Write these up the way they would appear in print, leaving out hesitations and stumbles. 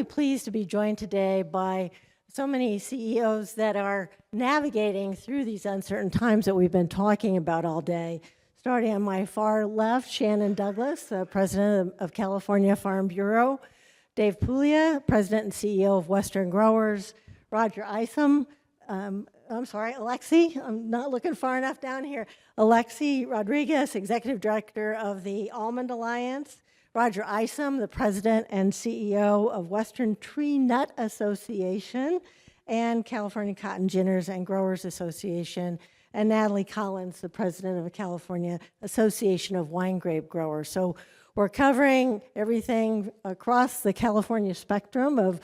really pleased to be joined today by so many CEOs that are navigating through these uncertain times that we've been talking about all day. Starting on my far left, Shannon Douglas, President of California Farm Bureau. Dave Puglia, President and CEO of Western Growers. Roger Isom, Alexi, I'm not looking far enough down here. Alexi Rodriguez, Executive Director of the Almond Alliance. Roger Isom, the President and CEO of Western Tree Nut Association and California Cotton Ginners and Growers Association. And Natalie Collins, the President of the California Association of Winegrape Growers. So we're covering everything across the California spectrum of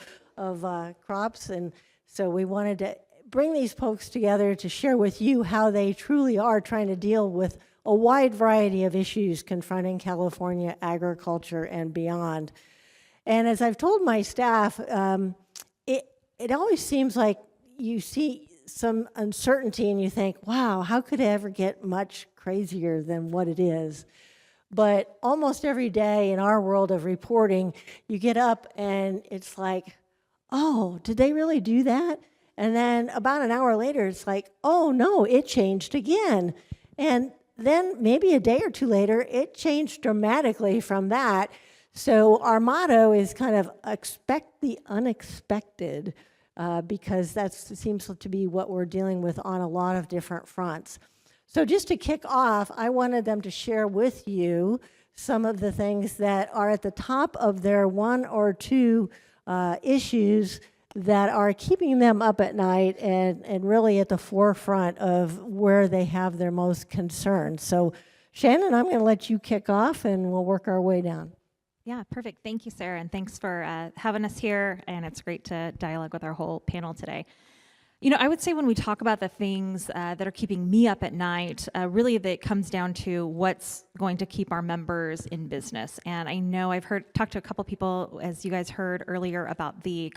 crops, and so we wanted to bring these folks together to share with you how they truly are trying to deal with a wide variety of issues confronting California agriculture and beyond. And as I've told my staff, it always seems like you see some uncertainty and you think, wow, how could it ever get much crazier than what it is? But almost every day in our world of reporting, you get up and it's like, oh, did they really do that? And then about an hour later, it's like, oh no, it changed again. And then maybe a day or two later, it changed dramatically from that. So our motto is kind of expect the unexpected, because that seems to be what we're dealing with on a lot of different fronts. So just to kick off, I wanted them to share with you some of the things that are at the top of their one or two issues that are keeping them up at night and really at the forefront of where they have their most concerns. So Shannon, I'm going to let you kick off and we'll work our way down. Yeah, perfect. Thank you, Sarah, and thanks for having us here, and it's great to dialogue with our whole panel today. You know, I would say when we talk about the things that are keeping me up at night, really that comes down to what's going to keep our members in business. And I know I've talked to a couple people, as you guys heard earlier, about the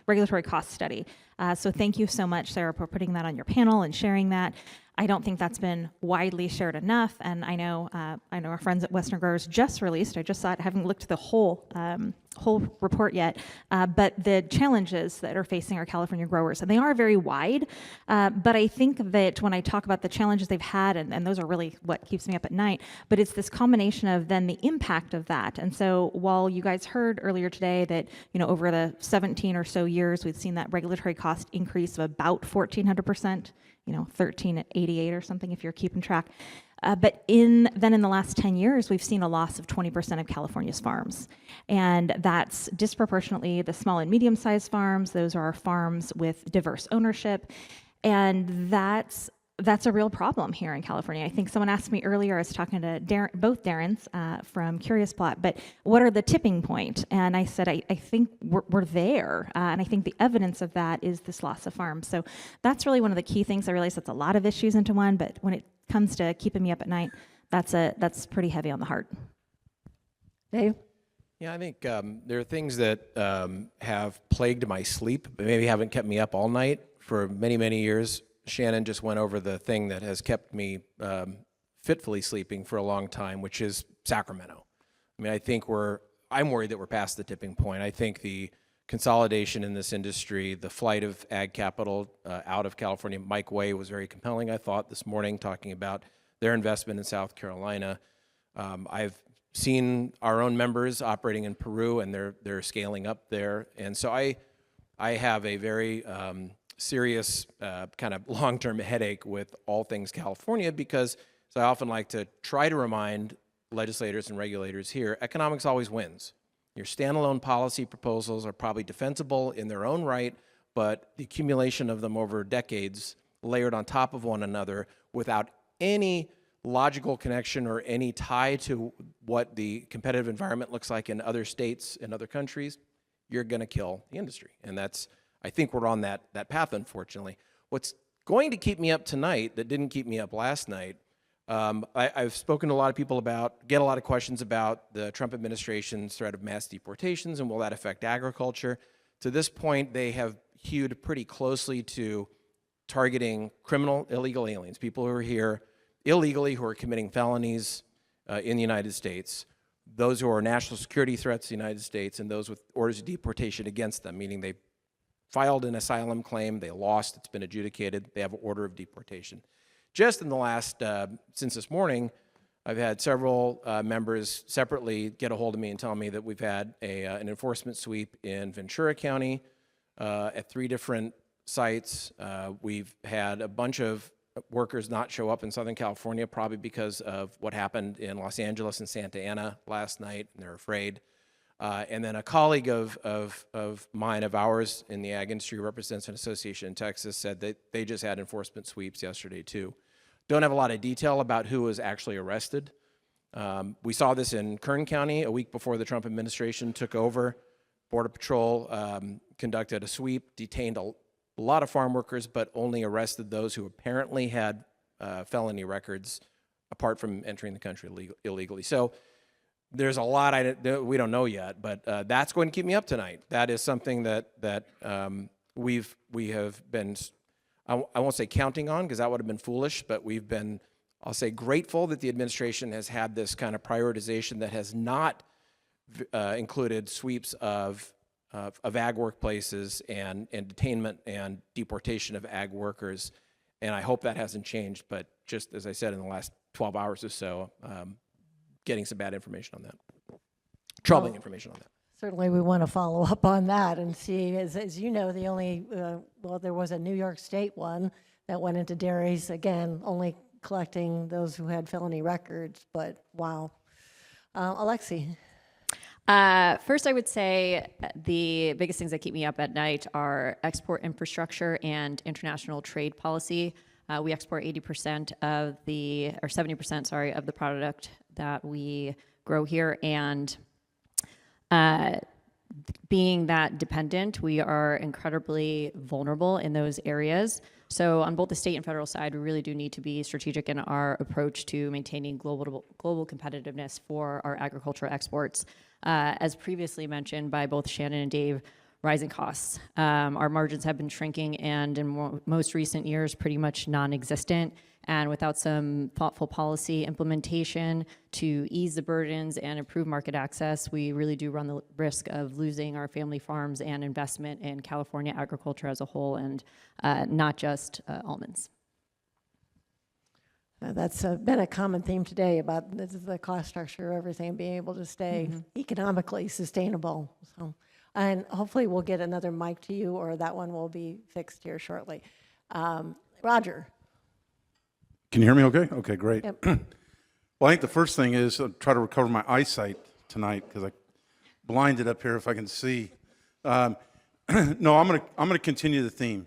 regulatory cost study. So thank you so much, Sarah, for putting that on your panel and sharing that. I don't think that's been widely shared enough, and I know our friends at Western Growers just released. I just saw it. I haven't looked at the whole report yet, but the challenges that are facing our California growers, and they are very wide. But I think that when I talk about the challenges they've had, and those are really what keeps me up at night, but it's this combination of then the impact of that. And so while you guys heard earlier today that over the 17 or so years we've seen that regulatory cost increase of about 1,400%. 13 at 88 or something if you're keeping track. But in the last 10 years, we've seen a loss of 20% of California's farms. And that's disproportionately the small and medium-sized farms. Those are our farms with diverse ownership. And that's a real problem here in California. I think someone asked me earlier, I was talking to both Darrens from Curious Plot, but what are the tipping point? And I said, I think we're there. And I think the evidence of that is this loss of farms. So that's really one of the key things. I realize that's a lot of issues into one, but when it comes to keeping me up at night, that's pretty heavy on the heart. Dave? Yeah, I think there are things that have plagued my sleep, but maybe haven't kept me up all night for many, many years. Shannon just went over the thing that has kept me fitfully sleeping for a long time, which is Sacramento. I mean, I'm worried that we're past the tipping point. I think the consolidation in this industry, the flight of ag capital out of California. Mike Way was very compelling, I thought, this morning, talking about their investment in South Carolina. I've seen our own members operating in Peru, and they're scaling up there. And so I have a very serious kind of long-term headache with all things California, because, as I often like to try to remind legislators and regulators here, economics always wins. Your standalone policy proposals are probably defensible in their own right, but the accumulation of them over decades layered on top of one another without any logical connection or any tie to what the competitive environment looks like in other states and other countries, you're going to kill the industry. And I think we're on that path, unfortunately. What's going to keep me up tonight that didn't keep me up last night, I've spoken to a lot of people get a lot of questions about the Trump administration's threat of mass deportations and will that affect agriculture. To this point, they have hewed pretty closely to targeting illegal aliens, people who are here illegally, who are committing felonies in the United States. those who are national security threats to the United States and those with orders of deportation against them, meaning they filed an asylum claim, they lost, it's been adjudicated, they have an order of deportation. Just in the last, since this morning, I've had several members separately get a hold of me and tell me that we've had an enforcement sweep in Ventura County at 3 different sites. We've had a bunch of workers not show up in Southern California, probably because of what happened in Los Angeles and Santa Ana last night, and they're afraid. And then a colleague of mine, of ours in the ag industry, who represents an association in Texas, said that they just had enforcement sweeps yesterday too. Don't have a lot of detail about who was actually arrested. We saw this in Kern County a week before the Trump administration took over. Border Patrol conducted a sweep, detained a lot of farm workers, but only arrested those who apparently had felony records apart from entering the country illegally. So there's a lot we don't know yet, but that's going to keep me up tonight. That is something that we have been, I won't say counting on, because that would have been foolish, but we've been, I'll say, grateful that the administration has had this kind of prioritization that has not included sweeps of ag workplaces and detainment and deportation of ag workers. And I hope that hasn't changed, but just as I said, in the last 12 hours or so, getting some bad information on that, troubling information on that. Certainly, we want to follow up on that and see, as you know, the only, well, there was a New York State one that went into dairies, again, only collecting those who had felony records, but wow. Alexi. First, I would say the biggest things that keep me up at night are export infrastructure and international trade policy. We export 80% of the, or 70%, sorry, of the product that we grow here, and being that dependent, we are incredibly vulnerable in those areas. So on both the state and federal side, we really do need to be strategic in our approach to maintaining global competitiveness for our agricultural exports. As previously mentioned by both Shannon and Dave, rising costs. Our margins have been shrinking, and in most recent years, pretty much non-existent. And without some thoughtful policy implementation to ease the burdens and improve market access, we really do run the risk of losing our family farms and investment in California agriculture as a whole, and not just almonds. That's been a common theme today about the cost structure, everything being able to stay economically sustainable. So, and hopefully we'll get another mic to you, or that one will be fixed here shortly. Roger. Can you hear me okay? Okay, great. Yep. Well, I think the first thing is try to recover my eyesight tonight, because I blinded up here if I can see. No, I'm gonna continue the theme.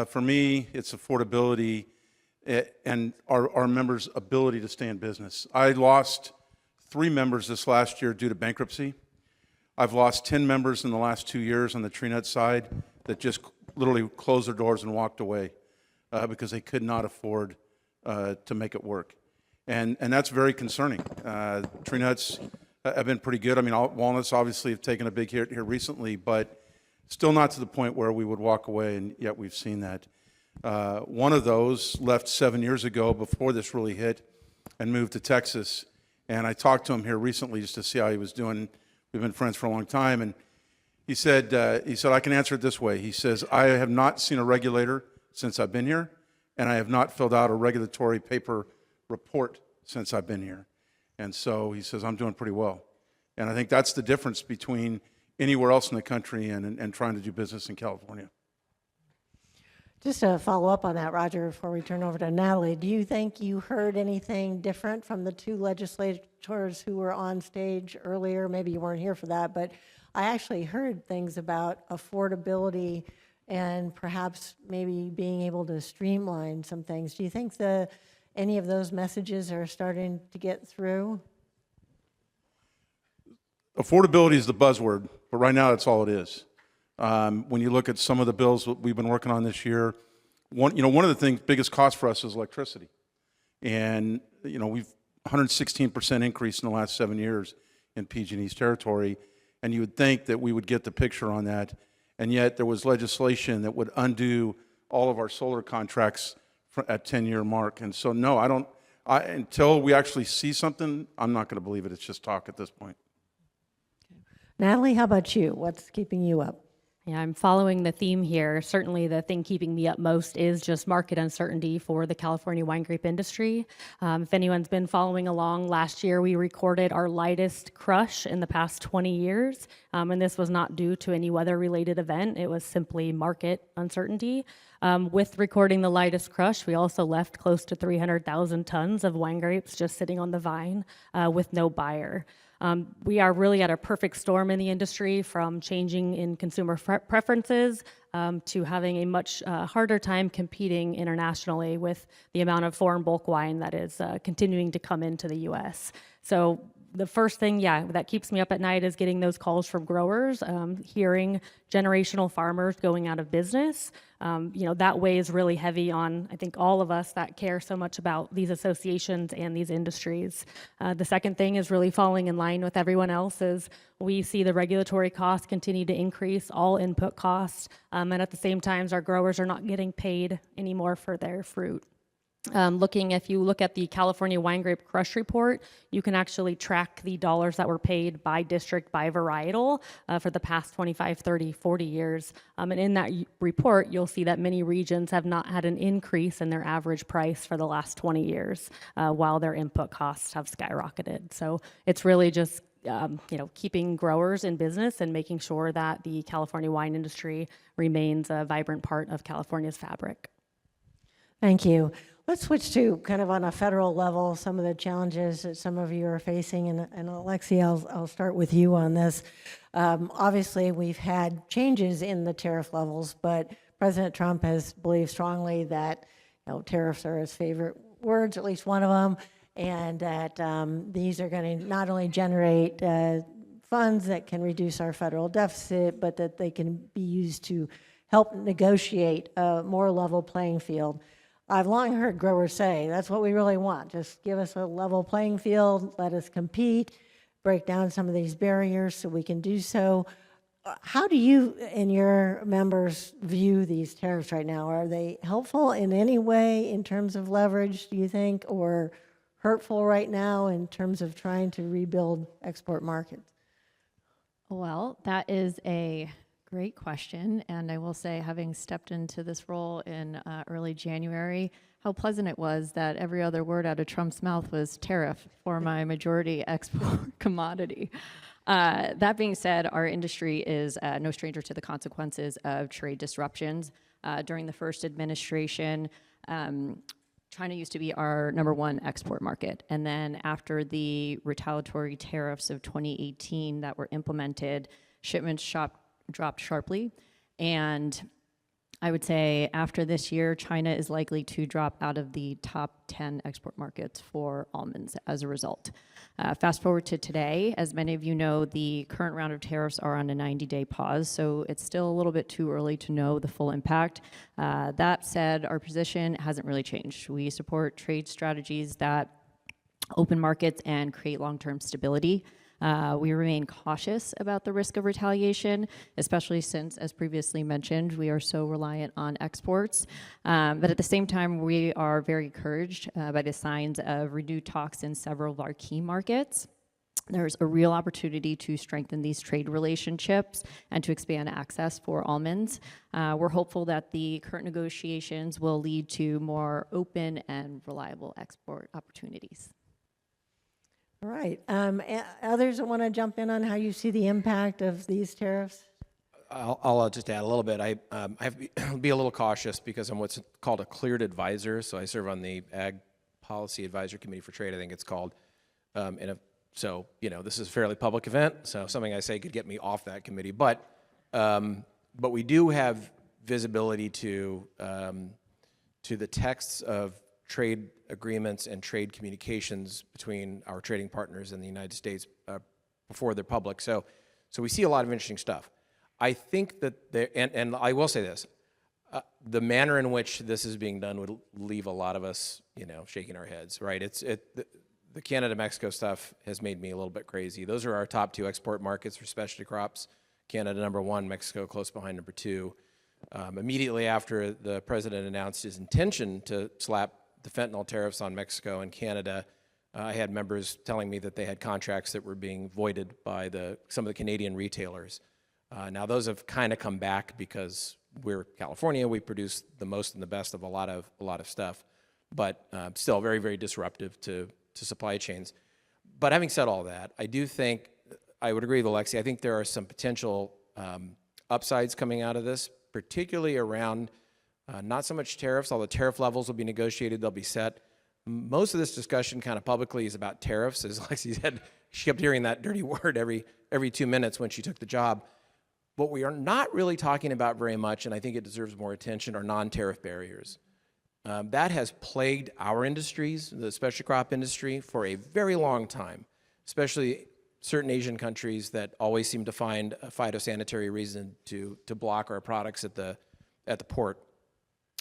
For me, it's affordability and our members' ability to stay in business. I lost 3 members this last year due to bankruptcy. I've lost 10 members in the last 2 years on the tree nut side that just literally closed their doors and walked away because they could not afford to make it work. And that's very concerning. Tree nuts have been pretty good. I mean, walnuts obviously have taken a big hit here recently, but still not to the point where we would walk away, and yet we've seen that. One of those left 7 years ago before this really hit and moved to Texas. And I talked to him here recently just to see how he was doing. We've been friends for a long time. And he said, I can answer it this way. He says, I have not seen a regulator since I've been here, and I have not filled out a regulatory paper report since I've been here. And so he says, I'm doing pretty well. And I think that's the difference between anywhere else in the country and trying to do business in California. Just to follow up on that, Roger, before we turn over to Natalie, do you think you heard anything different from the 2 legislators who were on stage earlier? Maybe you weren't here for that, but I actually heard things about affordability and perhaps maybe being able to streamline some things. Do you think any of those messages are starting to get through? Affordability is the buzzword, but right now that's all it is. When you look at some of the bills that we've been working on this year, one of the things, biggest cost for us is electricity. And, we've 116% increase in the last 7 years in PG&E's territory. And you would think that we would get the picture on that. And yet there was legislation that would undo all of our solar contracts at 10-year mark. And so, no, I Until we actually see something, I'm not going to believe it. It's just talk at this point. Natalie, how about you? What's keeping you up? Yeah, I'm following the theme here. Certainly the thing keeping me up most is just market uncertainty for the California wine grape industry. If anyone's been following along, last year we recorded our lightest crush in the past 20 years. And this was not due to any weather-related event. It was simply market uncertainty. With recording the lightest crush, we also left close to 300,000 tons of wine grapes just sitting on the vine with no buyer. We are really at a perfect storm in the industry, from changing in consumer preferences to having a much harder time competing internationally with the amount of foreign bulk wine that is continuing to come into the U.S. So the first thing, that keeps me up at night is getting those calls from growers, hearing generational farmers going out of business. That weighs really heavy on, I think, all of us that care so much about these associations and these industries. The second thing is really falling in line with everyone else is we see the regulatory costs continue to increase, all input costs, and at the same time, our growers are not getting paid anymore for their fruit. If you look at the California Wine Grape Crush Report, you can actually track the dollars that were paid by district, by varietal for the past 25, 30, 40 years. And in that report, you'll see that many regions have not had an increase in their average price for the last 20 years, while their input costs have skyrocketed. So it's really just keeping growers in business and making sure that the California wine industry remains a vibrant part of California's fabric. Thank you. Let's switch to kind of on a federal level, some of the challenges that some of you are facing. And Alexi, I'll start with you on this. Obviously, we've had changes in the tariff levels, but President Trump has believed strongly that tariffs are his favorite words, at least one of them, and that these are going to not only generate funds that can reduce our federal deficit, but that they can be used to help negotiate a more level playing field. I've long heard growers say, that's what we really want. Just give us a level playing field, let us compete, break down some of these barriers so we can do so. How do you and your members view these tariffs right now? Are they helpful in any way in terms of leverage, do you think, or hurtful right now in terms of trying to rebuild export markets? Well, that is a great question, and I will say, having stepped into this role in early January, how pleasant it was that every other word out of Trump's mouth was tariff for my majority export commodity. That being said, our industry is no stranger to the consequences of trade disruptions. During the first administration, China used to be our #1 export market. And then after the retaliatory tariffs of 2018 that were implemented, shipments dropped sharply. And I would say after this year, China is likely to drop out of the top 10 export markets for almonds as a result. Fast forward to today, as many of you know, the current round of tariffs are on a 90-day pause, so it's still a little bit too early to know the full impact. That said, our position hasn't really changed. We support trade strategies that open markets and create long-term stability. We remain cautious about the risk of retaliation, especially since, as previously mentioned, we are so reliant on exports. But at the same time, we are very encouraged by the signs of renewed talks in several of our key markets. There's a real opportunity to strengthen these trade relationships and to expand access for almonds. We're hopeful that the current negotiations will lead to more open and reliable export opportunities. All right. Others that want to jump in on how you see the impact of these tariffs? I'll just add a little bit. I have to be a little cautious because I'm what's called a cleared advisor. So I serve on the Ag Policy Advisory Committee for Trade, I think it's called. So this is a fairly public event, so something I say could get me off that committee. But we do have visibility to the texts of trade agreements and trade communications between our trading partners in the United States before they're public. So we see a lot of interesting stuff. I think that and I will say this, the manner in which this is being done would leave a lot of us, shaking our heads, right? The Canada-Mexico stuff has made me a little bit crazy. Those are our top 2 export markets for specialty crops. Canada #1, Mexico close behind #2. Immediately after the president announced his intention to slap the fentanyl tariffs on Mexico and Canada, I had members telling me that they had contracts that were being voided by some of the Canadian retailers. Now those have kind of come back because we're California. We produce the most and the best of a lot of stuff, but still very, very disruptive to supply chains. But having said all that, I do think I would agree with Alexi. I think there are some potential upsides coming out of this, particularly around not so much tariffs. All the tariff levels will be negotiated; they'll be set. Most of this discussion kind of publicly is about tariffs. As Alexi said, she kept hearing that dirty word every 2 minutes when she took the job. What we are not really talking about very much, and I think it deserves more attention, are non-tariff barriers. That has plagued our industries, the specialty crop industry, for a very long time, especially certain Asian countries that always seem to find a phytosanitary reason to block our products at the port,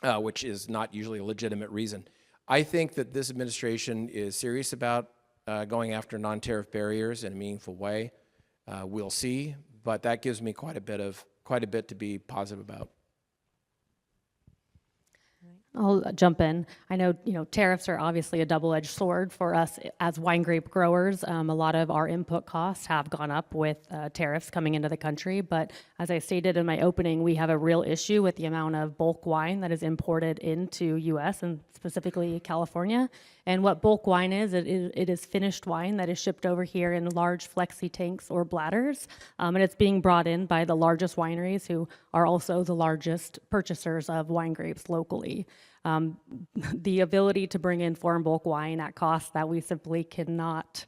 which is not usually a legitimate reason. I think that this administration is serious about going after non-tariff barriers in a meaningful way. We'll see, but that gives me quite a bit to be positive about. I'll jump in. I know, tariffs are obviously a double-edged sword for us as wine grape growers. A lot of our input costs have gone up with tariffs coming into the country, but as I stated in my opening, we have a real issue with the amount of bulk wine that is imported into U.S. and specifically California. And what bulk wine is, it is finished wine that is shipped over here in large flexi tanks or bladders, and it's being brought in by the largest wineries who are also the largest purchasers of wine grapes locally. The ability to bring in foreign bulk wine at costs that we simply cannot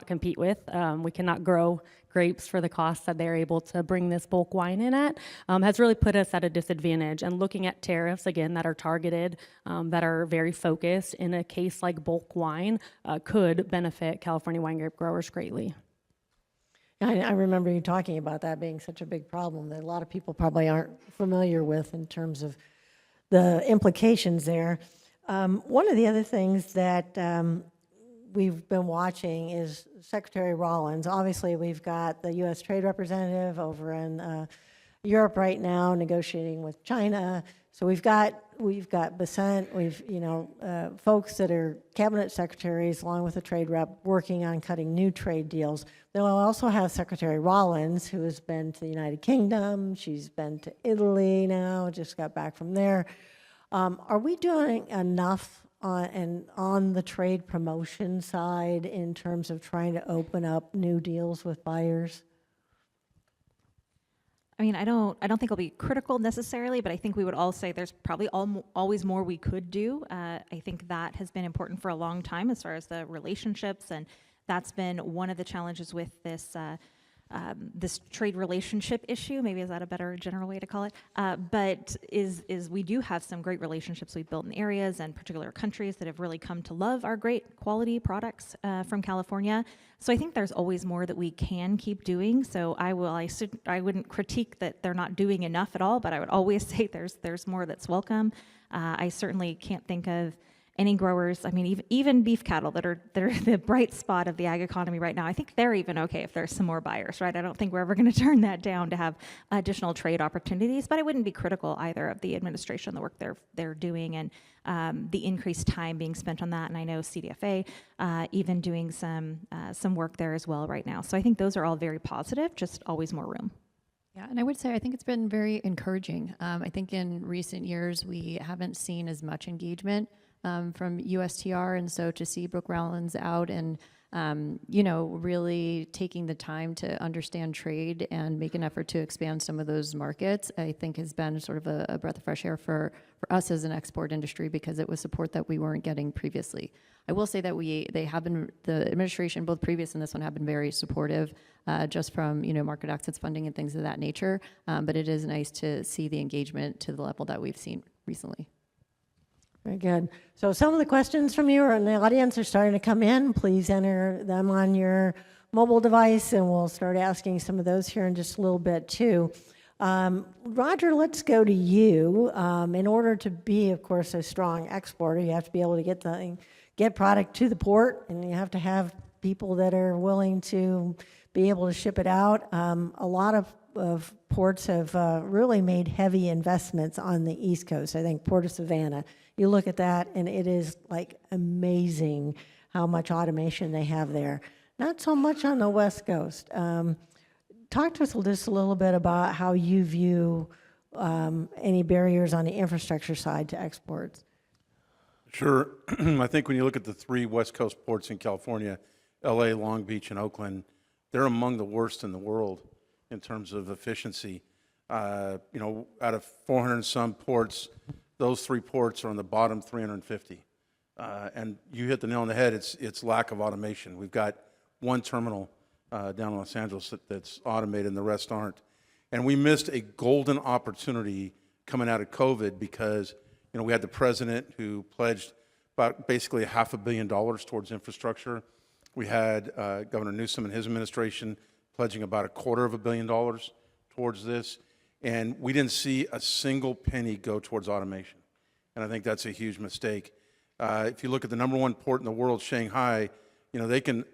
compete with. We cannot grow grapes for the costs that they're able to bring this bulk wine in at, has really put us at a disadvantage. And looking at tariffs, again, that are targeted, that are very focused in a case like bulk wine, could benefit California wine grape growers greatly. I remember you talking about that being such a big problem that a lot of people probably aren't familiar with in terms of the implications there. One of the other things that we've been watching is Secretary Rollins. Obviously, we've got the U.S. Trade Representative over in Europe right now negotiating with China. So we've got Besant, folks that are cabinet secretaries along with the trade rep working on cutting new trade deals. Then we'll also have Secretary Rollins, who has been to the United Kingdom. She's been to Italy now, just got back from there. Are we doing enough on the trade promotion side in terms of trying to open up new deals with buyers? I mean, I don't think I'll be critical necessarily, but I think we would all say there's probably always more we could do. I think that has been important for a long time as far as the relationships, and that's been one of the challenges with this this trade relationship issue. Maybe is that a better general way to call it? But is we do have some great relationships we've built in areas and particular countries that have really come to love our great quality products from California. So I think there's always more that we can keep doing. So I wouldn't critique that they're not doing enough at all, but I would always say there's more that's welcome. I certainly can't think of any growers, I mean, even beef cattle that are the bright spot of the ag economy right now. I think they're even okay if there's some more buyers, right? I don't think we're ever going to turn that down to have additional trade opportunities, but I wouldn't be critical either of the administration, the work they're doing, and the increased time being spent on that. And I know CDFA even doing some work there as well right now. So I think those are all very positive, just always more room. Yeah, and I would say I think it's been very encouraging. I think in recent years we haven't seen as much engagement from USTR, and so to see Brooke Rollins out and really taking the time to understand trade and make an effort to expand some of those markets, I think has been sort of a breath of fresh air for us as an export industry, because it was support that we weren't getting previously. I will say that the administration, both previous and this one, have been very supportive, just from market access funding and things of that nature. But it is nice to see the engagement to the level that we've seen recently. Very good. So some of the questions from you in the audience are starting to come in. Please enter them on your mobile device, and we'll start asking some of those here in just a little bit too. Roger, let's go to you. In order to be, of course, a strong exporter, you have to be able to get product to the port, and you have to have people that are willing to be able to ship it out. A lot of ports have really made heavy investments on the East Coast. I think Port of Savannah you look at that, and it is like amazing how much automation they have there. Not so much on the West Coast. Talk to us just a little bit about how you view any barriers on the infrastructure side to exports. Sure. I think when you look at the 3 West Coast ports in California, LA, Long Beach, and Oakland, they're among the worst in the world in terms of efficiency. Out of 400 and some ports, those 3 ports are on the bottom 350. And you hit the nail on the head, it's lack of automation. We've got 1 terminal down in Los Angeles that's automated and the rest aren't. And we missed a golden opportunity coming out of COVID because we had the president who pledged about basically $500 million towards infrastructure. We had Governor Newsom and his administration pledging about $250 million towards this. And we didn't see a single penny go towards automation. And I think that's a huge mistake. If you look at the #1 port in the world, Shanghai, they can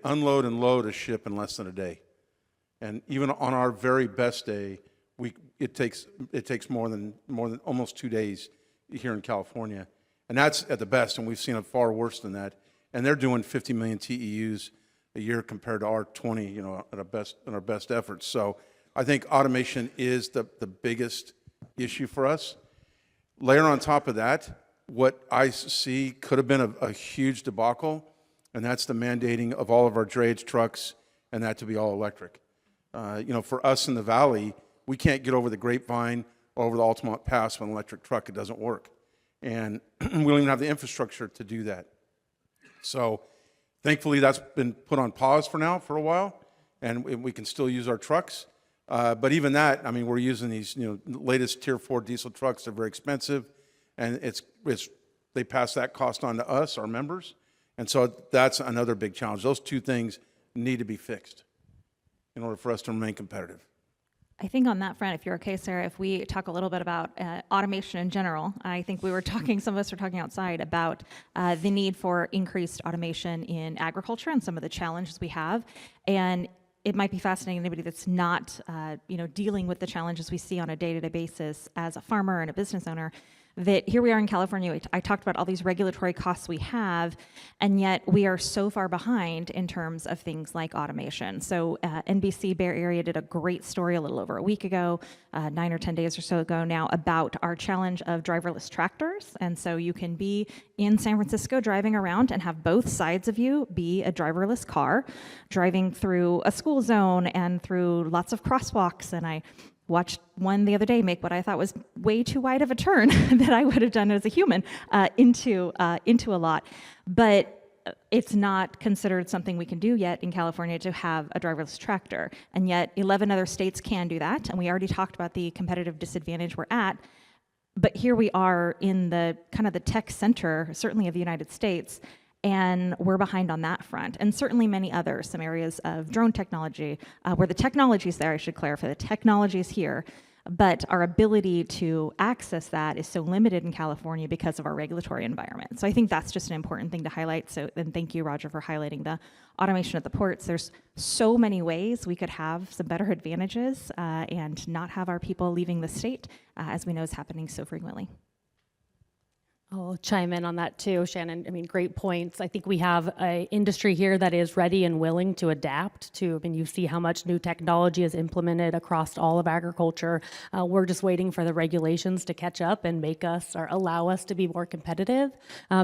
unload and load a ship in less than a day. And even on our very best day, it takes more than almost 2 days here in California. And that's at the best, and we've seen it far worse than that. And they're doing 50 million TEUs a year compared to our 20, at our best efforts. So I think automation is the biggest issue for us. Layer on top of that, what I see could have been a huge debacle, and that's the mandating of all of our drayage trucks and that to be all electric. For us in the Valley, we can't get over the Grapevine or over the Altamont Pass with an electric truck. It doesn't work. And we don't even have the infrastructure to do that. So thankfully, that's been put on pause for a while, and we can still use our trucks. But even that, we're using these, latest Tier 4 diesel trucks. They're very expensive, and they pass that cost on to us, our members. And so that's another big challenge. Those 2 things need to be fixed in order for us to remain competitive. I think on that front, if you're okay, Sarah, if we talk a little bit about automation in general, I think some of us were talking outside about the need for increased automation in agriculture and some of the challenges we have. And it might be fascinating to anybody that's not, dealing with the challenges we see on a day-to-day basis as a farmer and a business owner, that here we are in California. I talked about all these regulatory costs we have, and yet we are so far behind in terms of things like automation. So NBC Bay Area did a great story a little over a week ago, 9 or 10 days or so ago now, about our challenge of driverless tractors. And so you can be in San Francisco driving around and have both sides of you be a driverless car, driving through a school zone and through lots of crosswalks. And I watched one the other day make what I thought was way too wide of a turn that I would have done as a human into a lot. But it's not considered something we can do yet in California to have a driverless tractor. And yet 11 other states can do that. And we already talked about the competitive disadvantage we're at. But here we are in the kind of the tech center, certainly of the United States, and we're behind on that front. And certainly many others, some areas of drone technology, where the technology is there, I should clarify, the technology is here, but our ability to access that is so limited in California because of our regulatory environment. So I think that's just an important thing to highlight. So, and thank you, Roger, for highlighting the automation at the ports. There's so many ways we could have some better advantages and not have our people leaving the state, as we know is happening so frequently. I'll chime in on that too, Shannon. Great points. I think we have an industry here that is ready and willing to adapt to, you see how much new technology is implemented across all of agriculture. We're just waiting for the regulations to catch up and make us or allow us to be more competitive.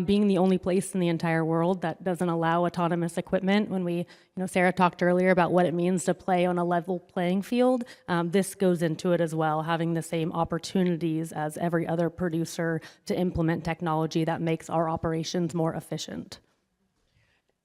Being the only place in the entire world that doesn't allow autonomous equipment. When Sarah talked earlier about what it means to play on a level playing field, this goes into it as well, having the same opportunities as every other producer to implement technology that makes our operations more efficient.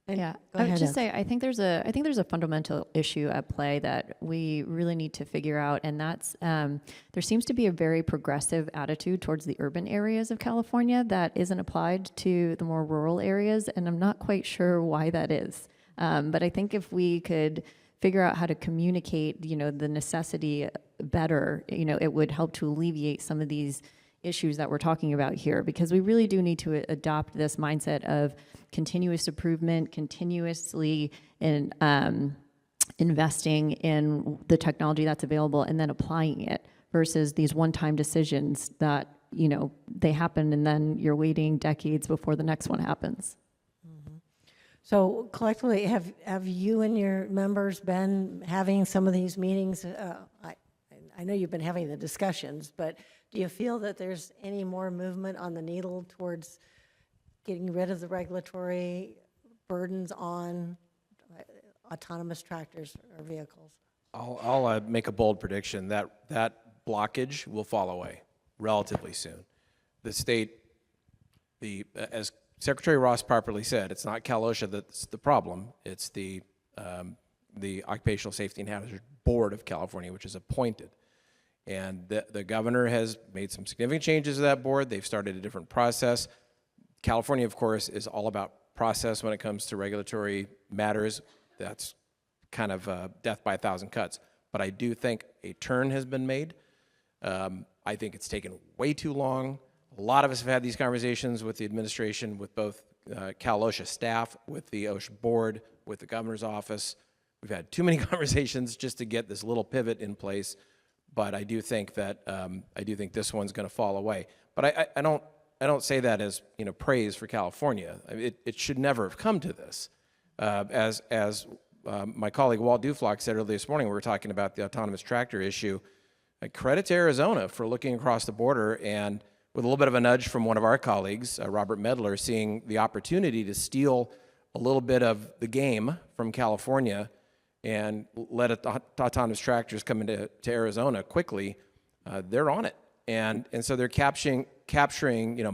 Yeah, Go I ahead, would just Em. say I think there's a fundamental issue at play that we really need to figure out, and that's there seems to be a very progressive attitude towards the urban areas of California that isn't applied to the more rural areas, and I'm not quite sure why that is. But I think if we could figure out how to communicate, the necessity better, it would help to alleviate some of these issues that we're talking about here, because we really do need to adopt this mindset of continuous improvement, continuously investing in the technology that's available and then applying it versus these one-time decisions that they happen and then you're waiting decades before the next one happens. So collectively, have you and your members been having some of these meetings? I know you've been having the discussions, but do you feel that there's any more movement on the needle towards getting rid of the regulatory burdens on autonomous tractors or vehicles? I'll make a bold prediction that blockage will fall away relatively soon. The state, as Secretary Ross properly said, it's not Cal OSHA that's the problem. It's the Occupational Safety and Hazard Board of California, which is appointed. And the governor has made some significant changes to that board. They've started a different process. California, of course, is all about process when it comes to regulatory matters. That's kind of death by a thousand cuts. But I do think a turn has been made. I think it's taken way too long. A lot of us have had these conversations with the administration, with both Cal OSHA staff, with the OSHA board, with the governor's office. We've had too many conversations just to get this little pivot in place. But I do think that this one's going to fall away. But I don't say that as praise for California. It should never have come to this. As my colleague Walt Duflock said earlier this morning, we were talking about the autonomous tractor issue. Credit to Arizona for looking across the border and, with a little bit of a nudge from one of our colleagues, Robert Medler, seeing the opportunity to steal a little bit of the game from California and let autonomous tractors come into Arizona quickly. They're on it, and so they're capturing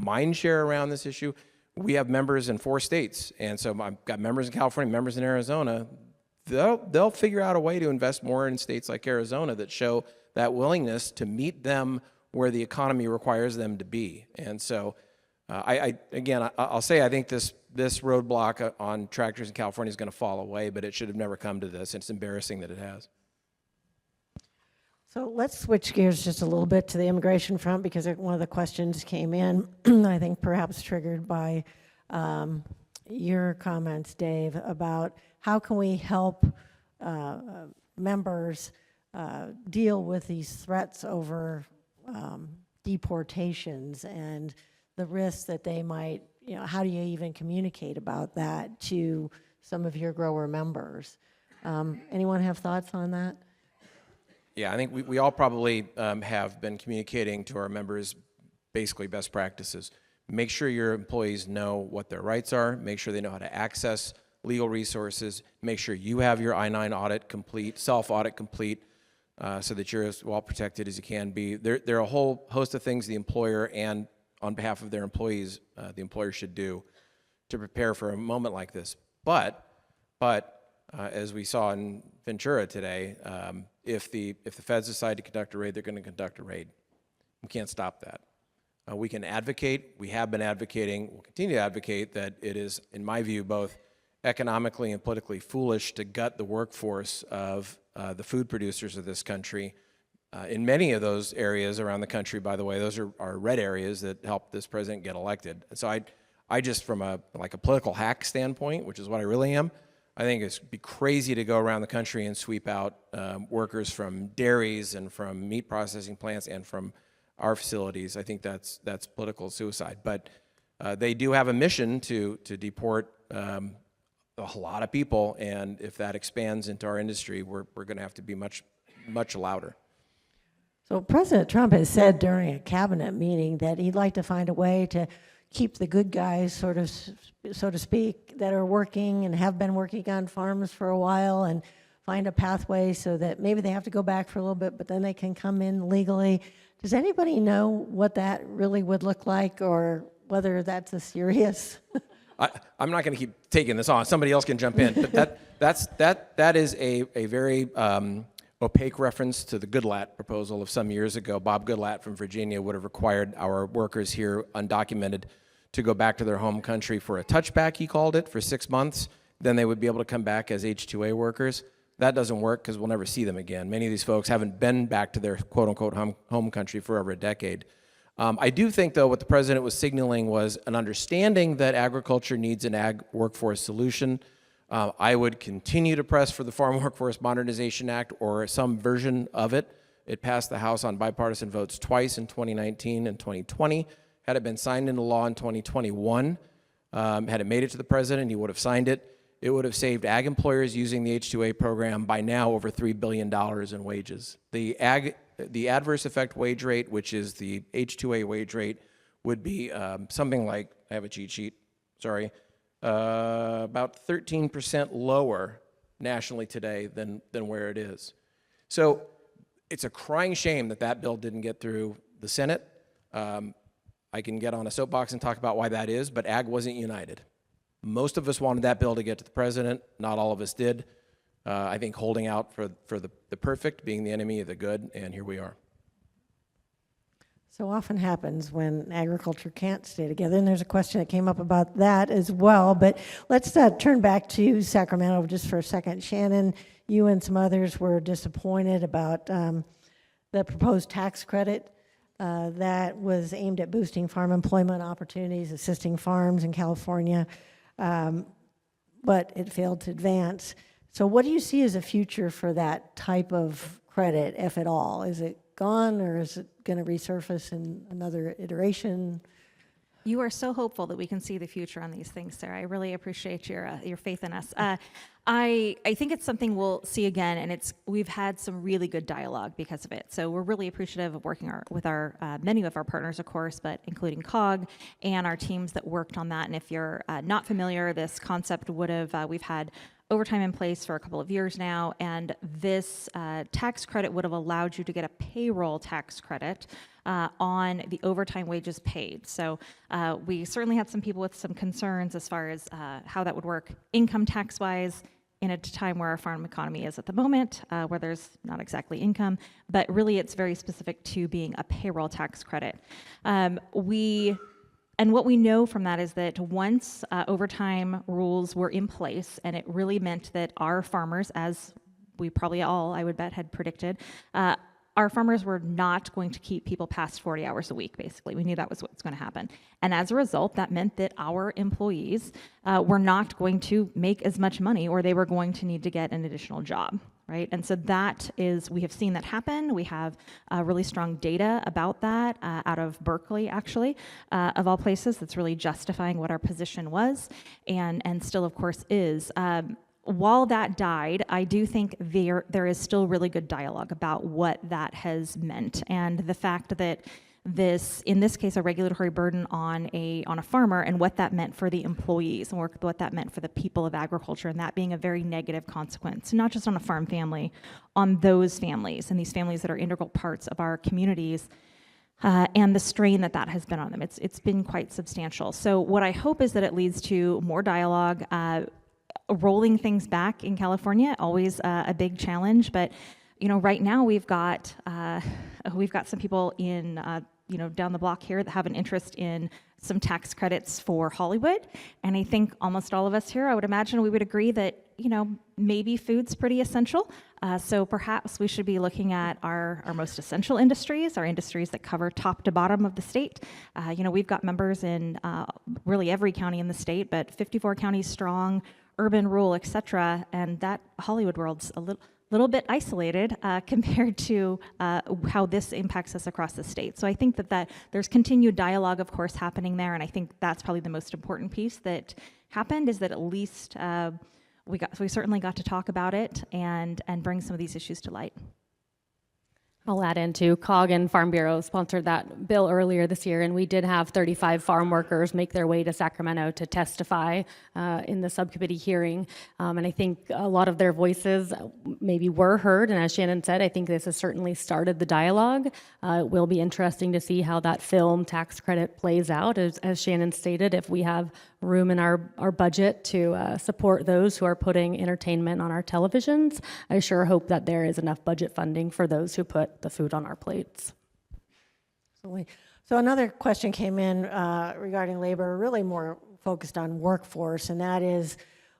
mind share around this issue. We have members in 4 states, and so I've got members in California, members in Arizona. They'll figure out a way to invest more in states like Arizona that show that willingness to meet them where the economy requires them to be. And so, I'll say I think this roadblock on tractors in California is going to fall away, but it should have never come to this. It's embarrassing that it has. So let's switch gears just a little bit to the immigration front, because one of the questions came in, I think perhaps triggered by your comments, Dave, about how can we help members deal with these threats over deportations and the risks that they might, how do you even communicate about that to some of your grower members? Anyone have thoughts on that? Yeah, I think we all probably have been communicating to our members basically best practices. Make sure your employees know what their rights are. Make sure they know how to access legal resources. Make sure you have your I-9 audit complete, self-audit complete, so that you're as well protected as you can be. There are a whole host of things the employer and on behalf of their employees, the employer should do to prepare for a moment like this. But as we saw in Ventura today, if the feds decide to conduct a raid, they're going to conduct a raid. We can't stop that. We can advocate. We have been advocating. We'll continue to advocate that it is, in my view, both economically and politically foolish to gut the workforce of the food producers of this country. In many of those areas around the country, by the way, those are red areas that helped this president get elected. And so I just, from a political hack standpoint, which is what I really am, I think it'd be crazy to go around the country and sweep out workers from dairies and from meat processing plants and from our facilities. I think that's political suicide. But they do have a mission to deport a lot of people, and if that expands into our industry, we're going to have to be much louder. So President Trump has said during a cabinet meeting that he'd like to find a way to keep the good guys, so to speak, that are working and have been working on farms for a while, and find a pathway so that maybe they have to go back for a little bit, but then they can come in legally. Does anybody know what that really would look like, or whether that's a serious? I'm not going to keep taking this on. Somebody else can jump in. But that is a very opaque reference to the Goodlatte proposal of some years ago. Bob Goodlatte from Virginia would have required our workers here, undocumented, to go back to their home country for a touchback, he called it, for 6 months. Then they would be able to come back as H-2A workers. That doesn't work because we'll never see them again. Many of these folks haven't been back to their quote-unquote home country for over a decade. I do think, though, what the president was signaling was an understanding that agriculture needs an ag workforce solution. I would continue to press for the Farm Workforce Modernization Act or some version of it It passed the House on bipartisan votes twice in 2019 and 2020. Had it been signed into law in 2021, had it made it to the president, he would have signed it. It would have saved ag employers using the H-2A program by now over $3 billion in wages. The adverse effect wage rate, which is the H-2A wage rate, would be something like, I have a cheat sheet, sorry, about 13% lower nationally today than where it is. So it's a crying shame that that bill didn't get through the Senate. I can get on a soapbox and talk about why that is, but ag wasn't united. Most of us wanted that bill to get to the president. Not all of us did. I think holding out for the perfect, being the enemy of the good, and here we are. So often happens when agriculture can't stay together, and there's a question that came up about that as well. But let's turn back to Sacramento just for a second. Shannon, you and some others were disappointed about the proposed tax credit that was aimed at boosting farm employment opportunities, assisting farms in California, but it failed to advance. So what do you see as a future for that type of credit, if at all? Is it gone, or is it going to resurface in another iteration? You are so hopeful that we can see the future on these things, Sarah. I really appreciate your faith in us. I think it's something we'll see again, and we've had some really good dialogue because of it. So we're really appreciative of working with our many of our partners, of course, but including COG and our teams that worked on that. And if you're not familiar, this concept we've had overtime in place for a couple of years now, and this tax credit would have allowed you to get a payroll tax credit on the overtime wages paid. So we certainly had some people with some concerns as far as how that would work income tax-wise in a time where our farm economy is at the moment, where there's not exactly income, but really it's very specific to being a payroll tax credit. And what we know from that is that once overtime rules were in place, and it really meant that our farmers, as we probably all, I would bet, had predicted, our farmers were not going to keep people past 40 hours a week, basically. We knew that was what's going to happen. And as a result, that meant that our employees were not going to make as much money, or they were going to need to get an additional job. Right? And so we have seen that happen. We have really strong data about that out of Berkeley, actually, of all places, that's really justifying what our position was and still, of course, is. While that died, I do think there is still really good dialogue about what that has meant, and the fact that in this case, a regulatory burden on a farmer, and what that meant for the employees, and what that meant for the people of agriculture, and that being a very negative consequence, not just on a farm family, on those families, and these families that are integral parts of our communities, and the strain that has been on them. It's been quite substantial. So what I hope is that it leads to more dialogue, rolling things back in California, always a big challenge, but right now we've got some people in down the block here that have an interest in some tax credits for Hollywood, and I think almost all of us here, I would imagine, we would agree that maybe food's pretty essential. So perhaps we should be looking at our most essential industries, our industries that cover top to bottom of the state. We've got members in really every county in the state, but 54 counties strong, urban, rural, et cetera, and that Hollywood world's a little bit isolated compared to how this impacts us across the state. So I think that there's continued dialogue, of course, happening there, and I think that's probably the most important piece that happened, is that at least we certainly got to talk about it and bring some of these issues to light. I'll add into COG and Farm Bureau sponsored that bill earlier this year, and we did have 35 farm workers make their way to Sacramento to testify in the subcommittee hearing. And I think a lot of their voices maybe were heard, and as Shannon said, I think this has certainly started the dialogue. It will be interesting to see how that film tax credit plays out. As Shannon stated, if we have room in our budget to support those who are putting entertainment on our televisions, I sure hope that there is enough budget funding for those who put the food on our plates. So another question came in regarding labor, really more focused on workforce, and that is,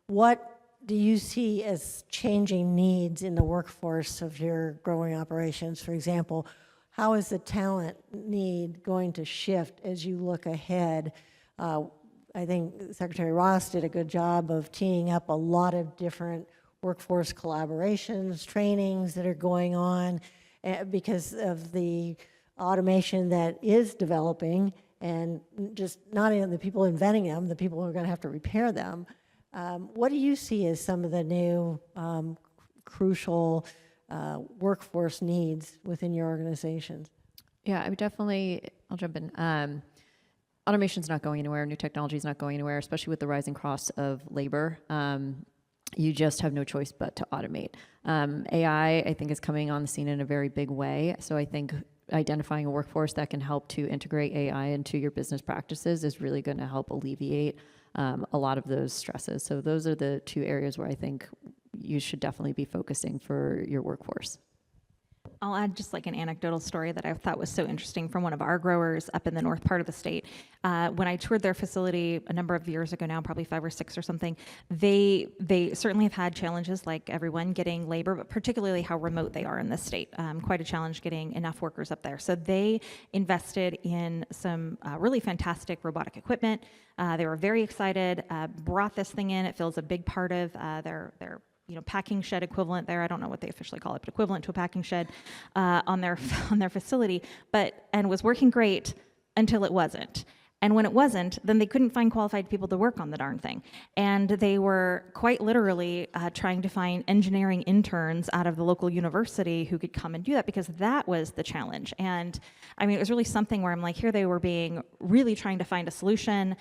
what do you see as changing needs in the workforce of your growing operations? For example, how is the talent need going to shift as you look ahead? I think Secretary Ross did a good job of teeing up a lot of different workforce collaborations, trainings that are going on. because of the automation that is developing, and just not only the people inventing them, the people who are going to have to repair them. What do you see as some of the new crucial workforce needs within your organizations? Yeah, I would definitely, I'll jump in. Automation's not going anywhere. New technology is not going anywhere, especially with the rising costs of labor. You just have no choice but to automate. AI, I think, is coming on the scene in a very big way. So I think identifying a workforce that can help to integrate AI into your business practices is really going to help alleviate a lot of those stresses. So those are the two areas where I think you should definitely be focusing for your workforce. I'll add just like an anecdotal story that I thought was so interesting from one of our growers up in the north part of the state. When I toured their facility a number of years ago now, probably 5 or 6 or something, they certainly have had challenges like everyone getting labor, but particularly how remote they are in this state. Quite a challenge getting enough workers up there. So they invested in some really fantastic robotic equipment. They were very excited, brought this thing in. It fills a big part of their packing shed equivalent there. I don't know what they officially call it, but equivalent to a packing shed on their facility, and was working great until it wasn't. And when it wasn't, then they couldn't find qualified people to work on the darn thing. And they were quite literally trying to find engineering interns out of the local university who could come and do that, because that was the challenge. And I mean, it was really something where I'm like, here they were really trying to find a solution,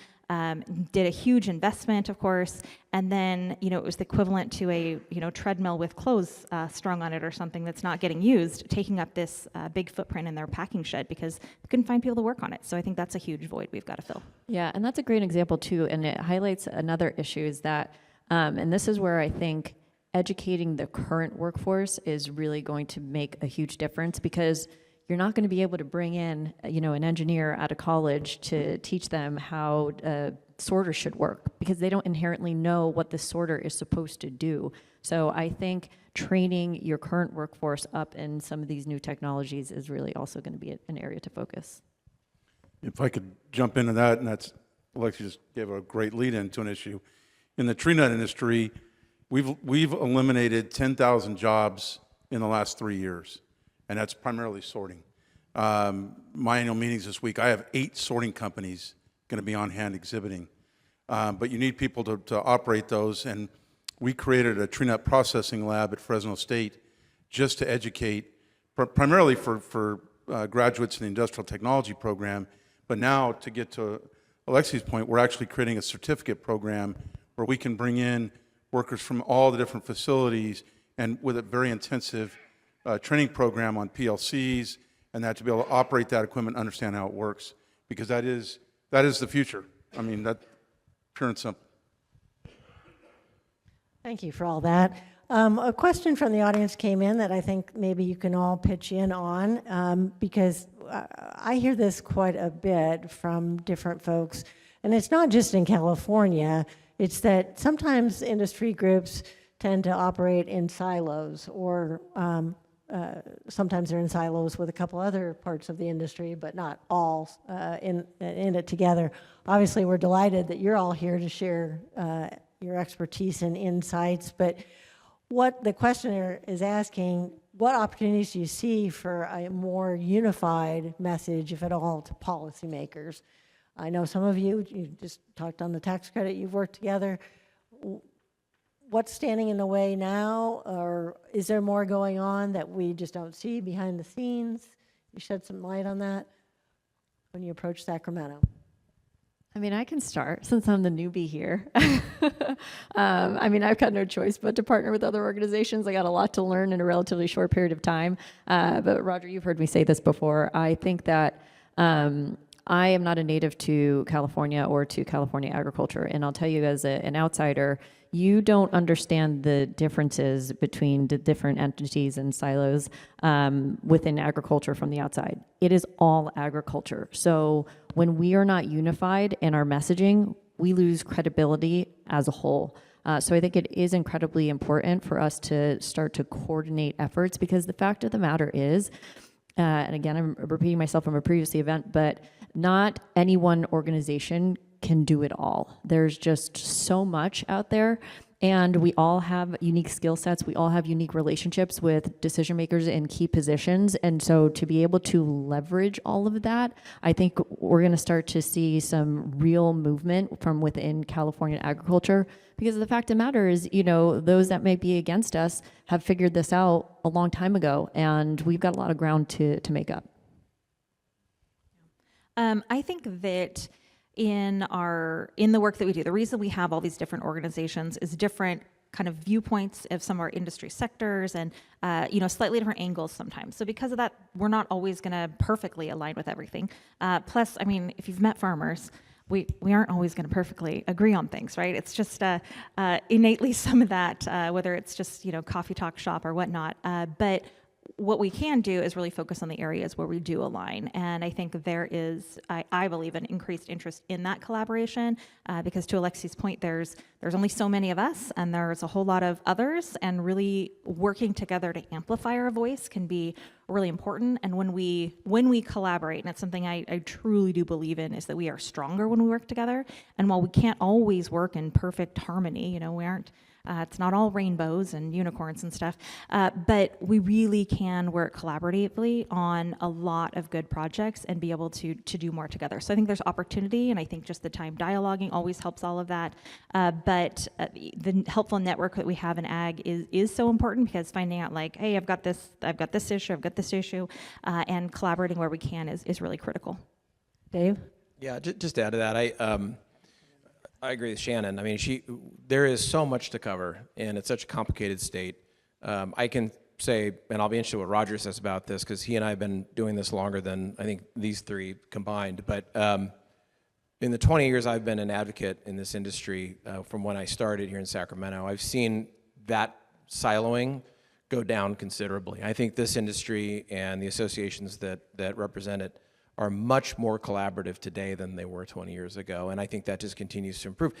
did a huge investment, of course, and then, it was the equivalent to a, treadmill with clothes strung on it or something that's not getting used, taking up this big footprint in their packing shed because they couldn't find people to work on it. So I think that's a huge void we've got to fill. Yeah, and that's a great example too, and it highlights another issue is that, and this is where I think educating the current workforce is really going to make a huge difference, because you're not going to be able to bring in, an engineer out of college to teach them how a sorter should work, because they don't inherently know what the sorter is supposed to do. So I think training your current workforce up in some of these new technologies is really also going to be an area to focus. If I could jump into that, and that's, Alexi just gave a great lead into an issue. In the tree nut industry, we've eliminated 10,000 jobs in the last 3 years, and that's primarily sorting. My annual meetings this week, I have 8 sorting companies going to be on hand exhibiting. But you need people to operate those, and we created a tree nut processing lab at Fresno State just to educate, primarily for graduates in the industrial technology program. But now, to get to Alexi's point, we're actually creating a certificate program where we can bring in workers from all the different facilities, and with a very intensive training program on PLCs, and that to be able to operate that equipment, understand how it works, because that is the future. I mean, that pure and simple. Thank you for all that. A question from the audience came in that I think maybe you can all pitch in on, because I hear this quite a bit from different folks, and it's not just in California. It's that sometimes industry groups tend to operate in silos, or sometimes they're in silos with a couple other parts of the industry, but not all in it together. Obviously, we're delighted that you're all here to share your expertise and insights, but what the questioner is asking, what opportunities do you see for a more unified message, if at all, to policymakers? I know some of you just talked on the tax credit, you've worked together. What's standing in the way now, or is there more going on that we just don't see behind the scenes? You shed some light on that when you approach Sacramento. I mean, I can start since I'm the newbie here. I mean, I've got no choice but to partner with other organizations. I got a lot to learn in a relatively short period of time. But Roger, you've heard me say this before. I think that I am not a native to California or to California agriculture. And I'll tell you, as an outsider, you don't understand the differences between the different entities and silos within agriculture from the outside. It is all agriculture. So when we are not unified in our messaging, we lose credibility as a whole. So I think it is incredibly important for us to start to coordinate efforts, because the fact of the matter is, and again, I'm repeating myself from a previous event, but not any one organization can do it all. There's just so much out there. And we all have unique skill sets. We all have unique relationships with decision makers in key positions. And so to be able to leverage all of that, I think we're going to start to see some real movement from within California agriculture. Because the fact of the matter is, those that may be against us have figured this out a long time ago, and we've got a lot of ground to make up. I think that in the work that we do, the reason we have all these different organizations is different kind of viewpoints of some of our industry sectors and slightly different angles sometimes. So because of that, we're not always going to perfectly align with everything. Plus, I mean, if you've met farmers, we aren't always going to perfectly agree on things, right? It's just innately some of that, whether it's just coffee talk shop or whatnot. But what we can do is really focus on the areas where we do align. And I think there is, I believe, an increased interest in that collaboration because to Alexi's point, there's only so many of us and there's a whole lot of others, and really working together to amplify our voice can be really important. And when we collaborate, and it's something I truly do believe in, is that we are stronger when we work together. And while we can't always work in perfect harmony, we aren't, it's not all rainbows and unicorns and stuff, but we really can work collaboratively on a lot of good projects and be able to do more together. So I think there's opportunity, and I think just the time dialoguing always helps all of that. But the helpful network that we have in ag is so important, because finding out like, hey, I've got this issue, and collaborating where we can is really critical. Dave? Yeah, just to add to that, I agree with Shannon. I mean, there is so much to cover, and it's such a complicated state. I can say, and I'll be interested what Roger says about this, because he and I have been doing this longer than I think these three combined. But in the 20 years I've been an advocate in this industry, from when I started here in Sacramento, I've seen that siloing go down considerably. I think this industry and the associations that represent it are much more collaborative today than they were 20 years ago, and I think that just continues to improve.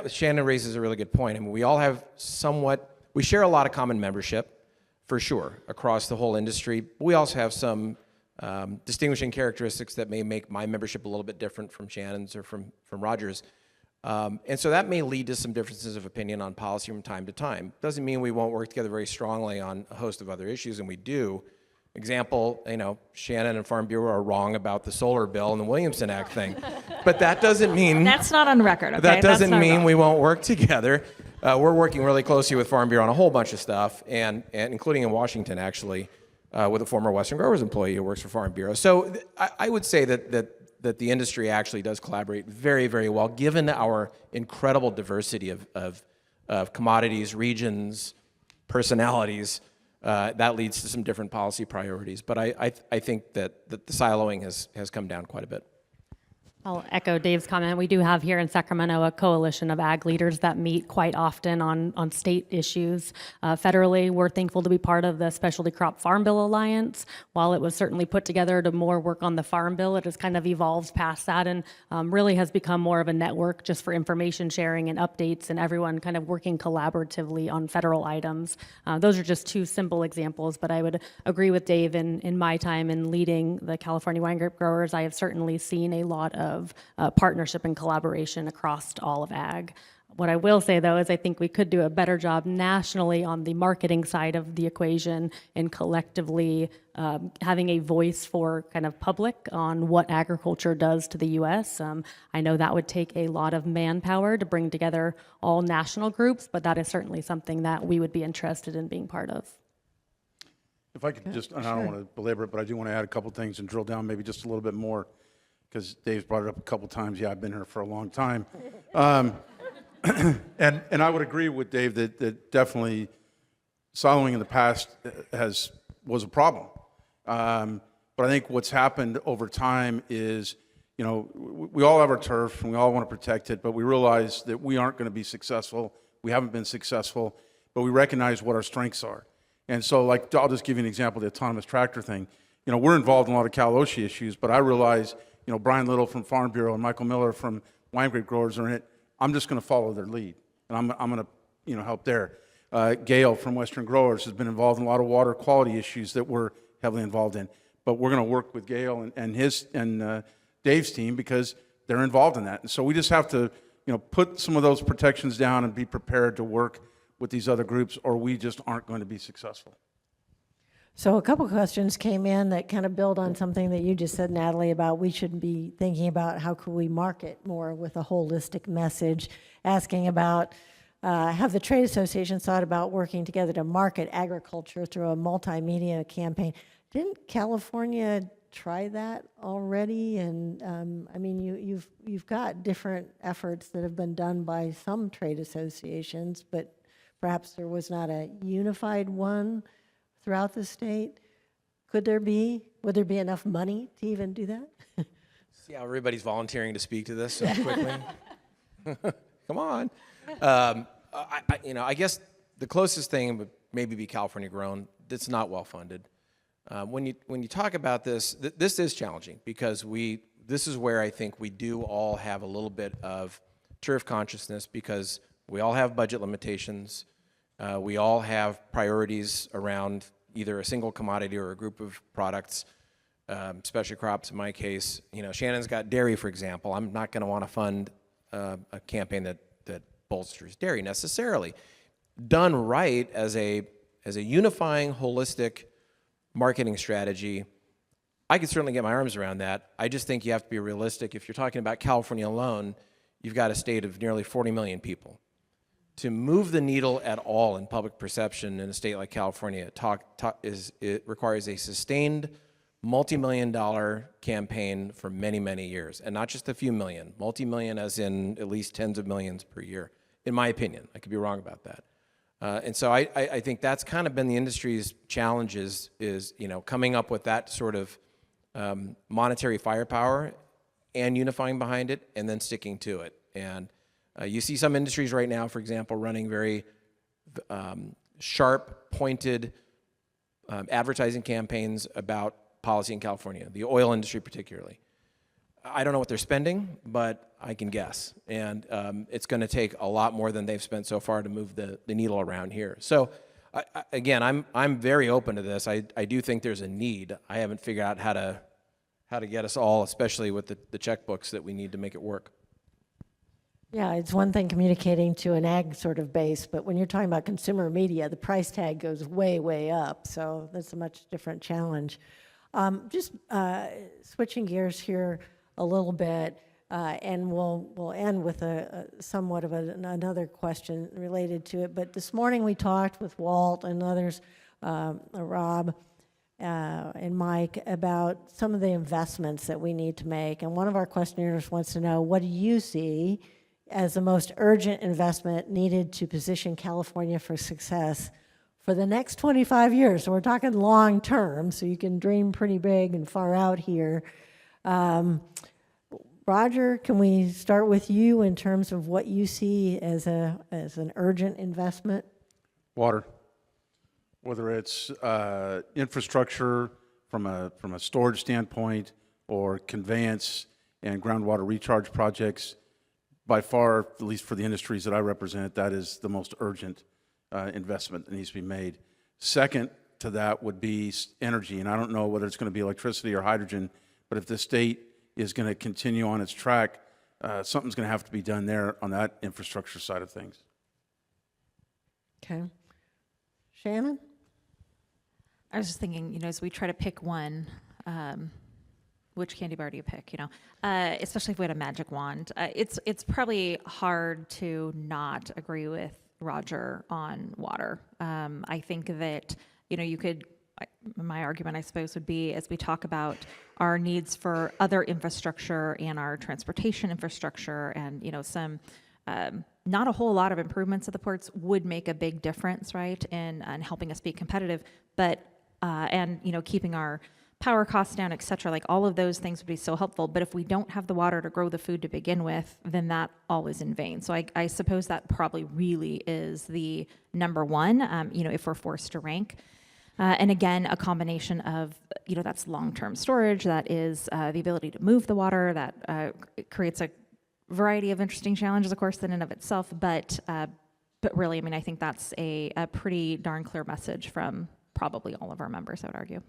Shannon raises a really good point. I mean, we all have we share a lot of common membership, for sure, across the whole industry. We also have some distinguishing characteristics that may make my membership a little bit different from Shannon's or from Roger's. And so that may lead to some differences of opinion on policy from time to time. Doesn't mean we won't work together very strongly on a host of other issues, and we do. Example, Shannon and Farm Bureau are wrong about the solar bill and the Williamson Act thing. But that doesn't mean... That's not on record, okay? That doesn't mean we won't work together. We're working really closely with Farm Bureau on a whole bunch of stuff, and including in Washington, actually, with a former Western Growers employee who works for Farm Bureau. So I would say that the industry actually does collaborate very, very well, given our incredible diversity of commodities, regions, personalities. That leads to some different policy priorities. But I think that the siloing has come down quite a bit. I'll echo Dave's comment. We do have here in Sacramento a coalition of ag leaders that meet quite often on state issues. Federally, we're thankful to be part of the Specialty Crop Farm Bill Alliance. While it was certainly put together to more work on the Farm Bill, it has kind of evolved past that and really has become more of a network just for information sharing and updates and everyone kind of working collaboratively on federal items. Those are just two simple examples, but I would agree with Dave in my time in leading the California Winegrape growers. I have certainly seen a lot of partnership and collaboration across all of ag. What I will say, though, is I think we could do a better job nationally on the marketing side of the equation and collectively having a voice for kind of public on what agriculture does to the U.S. I know that would take a lot of manpower to bring together all national groups, but that is certainly something that we would be interested in being part of. If I could just, and I don't want to belabor it, but I do want to add a couple things and drill down maybe just a little bit more, because Dave's brought it up a couple times. Yeah, I've been here for a long time. And I would agree with Dave that definitely siloing in the past was a problem. But I think what's happened over time is, we all have our turf and we all want to protect it, but we realize that we aren't going to be successful. We haven't been successful, but we recognize what our strengths are. And so, I'll just give you an example, the autonomous tractor thing. We're involved in a lot of Cal OSHA issues, but I realize, Brian Little from Farm Bureau and Michael Miller from Winegrape Growers are in it. I'm just going to follow their lead, and I'm going to, help there. Gail from Western Growers has been involved in a lot of water quality issues that we're heavily involved in. But we're going to work with Gail and Dave's team because they're involved in that. And so we just have to, put some of those protections down and be prepared to work with these other groups, or we just aren't going to be successful. So a couple questions came in that kind of build on something that you just said, Natalie, about we should be thinking about how could we market more with a holistic message, asking about have the trade associations thought about working together to market agriculture through a multimedia campaign? Didn't California try that already? And I mean, you've got different efforts that have been done by some trade associations, but perhaps there was not a unified one throughout the state. Would there be enough money to even do that? See how everybody's volunteering to speak to this so quickly? Come on. I guess the closest thing would maybe be California grown. It's not well funded. When you talk about this, this is challenging because this is where I think we do all have a little bit of turf consciousness because we all have budget limitations. We all have priorities around either a single commodity or a group of products, specialty crops in my case. Shannon's got dairy, for example. I'm not going to want to fund a campaign that bolsters dairy necessarily. Done right as a unifying, holistic marketing strategy, I could certainly get my arms around that. I just think you have to be realistic. If you're talking about California alone, you've got a state of nearly 40 million people. To move the needle at all in public perception in a state like California it requires a sustained multi-million-dollar campaign for many, many years, and not just a few million, multi-million as in at least tens of millions per year, in my opinion. I could be wrong about that. And so I think that's kind of been the industry's challenges is coming up with that sort of monetary firepower and unifying behind it and then sticking to it. And you see some industries right now, for example, running very sharp, pointed advertising campaigns about policy in California, the oil industry particularly. I don't know what they're spending, but I can guess. And it's going to take a lot more than they've spent so far to move the needle around here. So again, I'm very open to this. I do think there's a need. I haven't figured out how to get us all, especially with the checkbooks that we need to make it work. Yeah, it's one thing communicating to an ag sort of base, but when you're talking about consumer media, the price tag goes way, way up. So that's a much different challenge. Just switching gears here a little bit, and we'll end with a somewhat of another question related to it. But this morning we talked with Walt and others, Rob and Mike, about some of the investments that we need to make. And one of our questionnaires wants to know, what do you see as the most urgent investment needed to position California for success for the next 25 years? So we're talking long term, so you can dream pretty big and far out here. Roger, can we start with you in terms of what you see as an urgent investment? Water, whether it's infrastructure from a storage standpoint or conveyance and groundwater recharge projects. By far, at least for the industries that I represent, that is the most urgent investment that needs to be made. Second to that would be energy, and I don't know whether it's going to be electricity or hydrogen, but if the state is going to continue on its track, something's going to have to be done there on that infrastructure side of things. Okay. Shannon? I was just thinking, as we try to pick one, which candy bar do you pick, especially if we had a magic wand. It's probably hard to not agree with Roger on water. I think that, you could, my argument, I suppose, would be as we talk about our needs for other infrastructure and our transportation infrastructure and, some, not a whole lot of improvements at the ports would make a big difference, right, in helping us be competitive, but, and, keeping our power costs down, et cetera, like all of those things would be so helpful. But if we don't have the water to grow the food to begin with, then that all is in vain. So I suppose that probably really is the number one, if we're forced to rank. And again, a combination of, that's long-term storage, that is the ability to move the water, that creates a variety of interesting challenges, of course, in and of itself. But really, I think that's a pretty darn clear message from probably all of our members, I would argue.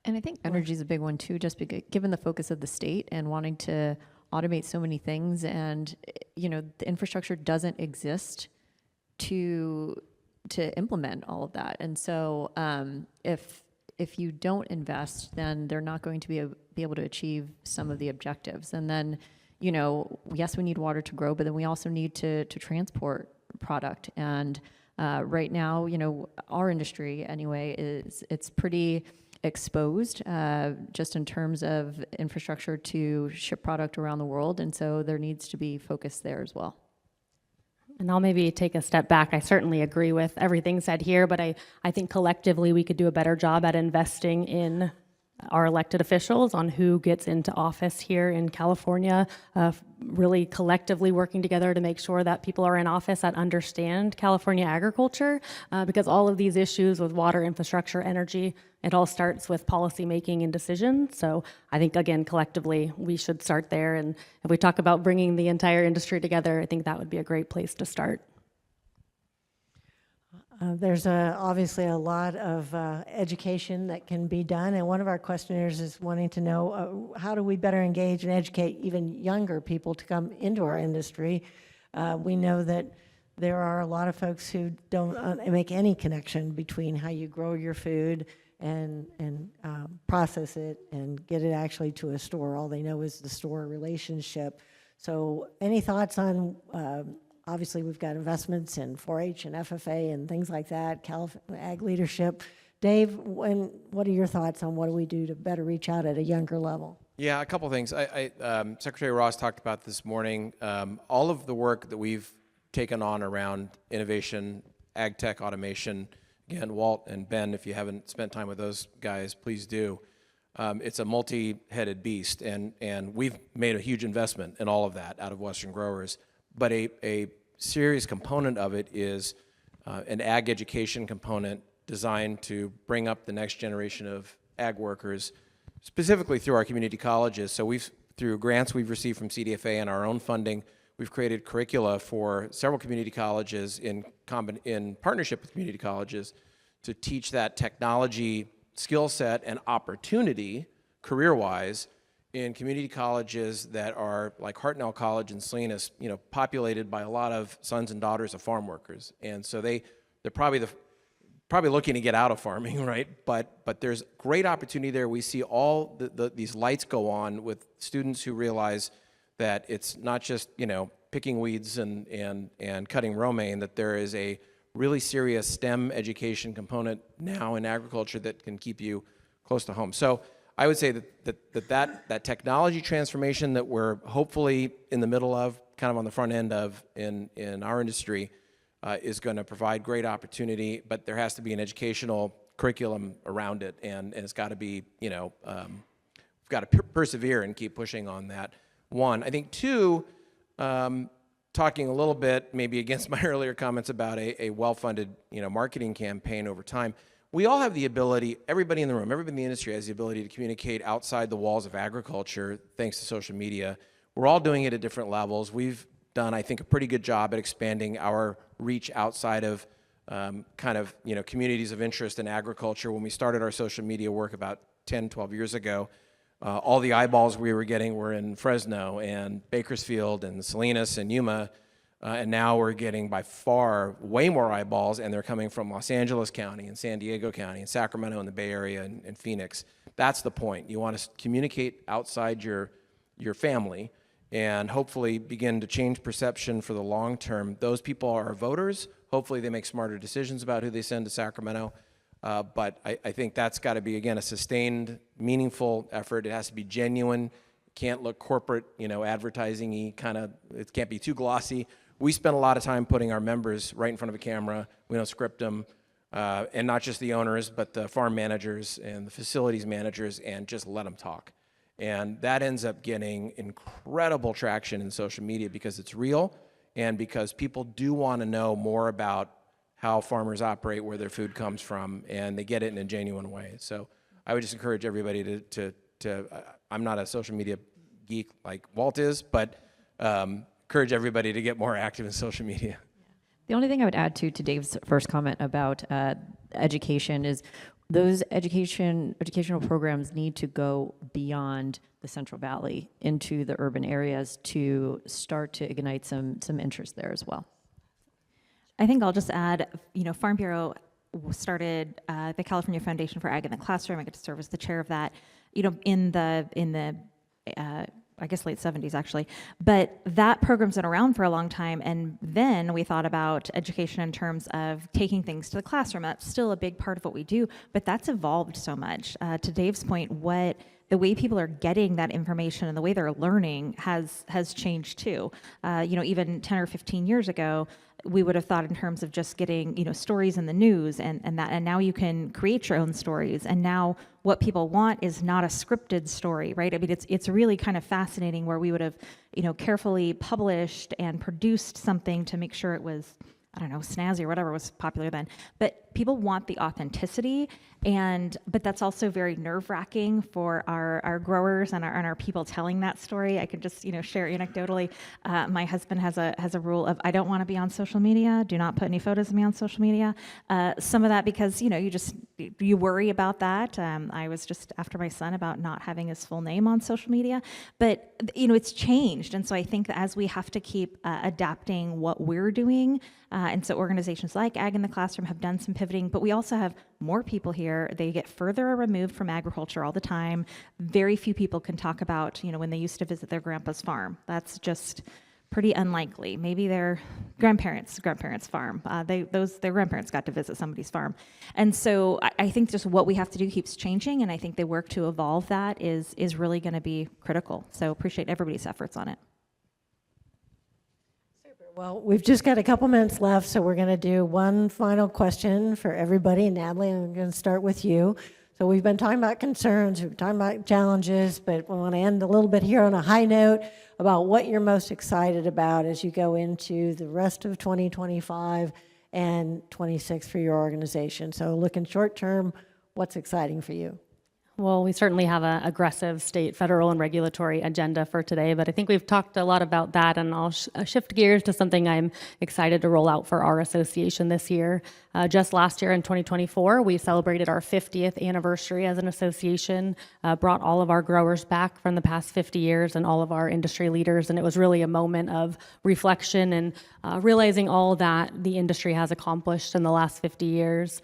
And I think energy is a big one too, just because given the focus of the state and wanting to automate so many things, and the infrastructure doesn't exist to implement all of that. And so if you don't invest, then they're not going to be able to achieve some of the objectives. And then, yes, we need water to grow, but then we also need to transport product. And right now, our industry anyway it's pretty exposed just in terms of infrastructure to ship product around the world. And so there needs to be focus there as well. And I'll maybe take a step back. I certainly agree with everything said here, but I think collectively we could do a better job at investing in our elected officials on who gets into office here in California, really collectively working together to make sure that people are in office that understand California agriculture, because all of these issues with water, infrastructure, energy, it all starts with policy making and decisions. So I think, again, collectively, we should start there. And if we talk about bringing the entire industry together, I think that would be a great place to start. There's obviously a lot of education that can be done, and one of our questionnaires is wanting to know how do we better engage and educate even younger people to come into our industry. We know that there are a lot of folks who don't make any connection between how you grow your food and process it and get it actually to a store. All they know is the store relationship. So any thoughts on obviously, we've got investments in 4-H and FFA and things like that, ag leadership. Dave, what are your thoughts on what do we do to better reach out at a younger level? Yeah, a couple things. Secretary Ross talked about this morning. All of the work that we've taken on around innovation, ag tech, automation. Again, Walt and Ben, if you haven't spent time with those guys, please do. It's a multi-headed beast, and we've made a huge investment in all of that out of Western growers. But a serious component of it is an ag education component designed to bring up the next generation of ag workers, specifically through our community colleges. So through grants we've received from CDFA and our own funding, we've created curricula for several community colleges in partnership with community colleges to teach that technology skill set and opportunity career-wise in community colleges that are like Hartnell College in Salinas, populated by a lot of sons and daughters of farm workers. And so they're probably looking to get out of farming, right? But there's great opportunity there. We see all these lights go on with students who realize that it's not just, picking weeds and cutting romaine, that there is a really serious STEM education component now in agriculture that can keep you close to home. So I would say that technology transformation that we're hopefully in the middle of, kind of on the front end of in our industry, is going to provide great opportunity, but there has to be an educational curriculum around it, and it's got to be, we've got to persevere and keep pushing on that. One, I think two, talking a little bit maybe against my earlier comments about a well-funded, marketing campaign over time. We all have the ability, everybody in the room, everybody in the industry has the ability to communicate outside the walls of agriculture thanks to social media. We're all doing it at different levels. We've done, I think, a pretty good job at expanding our reach outside of communities of interest in agriculture. When we started our social media work about 10, 12 years ago, all the eyeballs we were getting were in Fresno and Bakersfield and Salinas and Yuma. And now we're getting by far way more eyeballs, and they're coming from Los Angeles County and San Diego County and Sacramento and the Bay Area and Phoenix. That's the point. You want to communicate outside your family and hopefully begin to change perception for the long term. Those people are voters. Hopefully they make smarter decisions about who they send to Sacramento. But I think that's got to be, again, a sustained, meaningful effort. It has to be genuine. Can't look corporate, advertising-y kind of. It can't be too glossy. We spend a lot of time putting our members right in front of a camera. We don't script them, and not just the owners, but the farm managers and the facilities managers, and just let them talk. And that ends up getting incredible traction in social media because it's real and because people do want to know more about how farmers operate, where their food comes from, and they get it in a genuine way. So I would just encourage everybody to I'm not a social media geek like Walt is, but encourage everybody to get more active in social media. The only thing I would add to Dave's first comment about education is those educational programs need to go beyond the Central Valley into the urban areas to start to ignite some interest there as well. I think I'll just add, Farm Bureau started the California Foundation for Ag in the Classroom. I get to serve as the chair of that, in the I guess late 70s actually. But that program's been around for a long time. And then we thought about education in terms of taking things to the classroom. That's still a big part of what we do, but that's evolved so much. To Dave's point, the way people are getting that information and the way they're learning has changed too. Even 10 or 15 years ago, we would have thought in terms of just getting, stories in the news and now you can create your own stories. And now what people want is not a scripted story, right? I mean, it's really kind of fascinating where we would have, carefully published and produced something to make sure it was, I don't know, snazzy or whatever was popular then. But people want the authenticity, but that's also very nerve-wracking for our growers and our people telling that story. I could just share anecdotally. My husband has a rule of I don't want to be on social media. Do not put any photos of me on social media. Some of that because you worry about that. I was just after my son about not having his full name on social media, but it's changed, and so I think that as we have to keep adapting what we're doing, and so organizations like Ag in the Classroom have done some pivoting, but we also have more people here. They get further removed from agriculture all the time. Very few people can talk about, when they used to visit their grandpa's farm. That's just pretty unlikely. Maybe their grandparents' farm. Their grandparents got to visit somebody's farm. And so I think just what we have to do keeps changing, and I think the work to evolve that is really going to be critical. So appreciate everybody's efforts on it. Well, we've just got a couple minutes left, so we're going to do one final question for everybody. Natalie, I'm going to start with you. So we've been talking about concerns, we've been talking about challenges, but we want to end a little bit here on a high note about what you're most excited about as you go into the rest of 2025 and 26 for your organization. So looking short term, what's exciting for you? Well, we certainly have an aggressive state, federal, and regulatory agenda for today, but I think we've talked a lot about that, and I'll shift gears to something I'm excited to roll out for our association this year. Just last year in 2024, we celebrated our 50th anniversary as an association, brought all of our growers back from the past 50 years and all of our industry leaders, and it was really a moment of reflection and realizing all that the industry has accomplished in the last 50 years.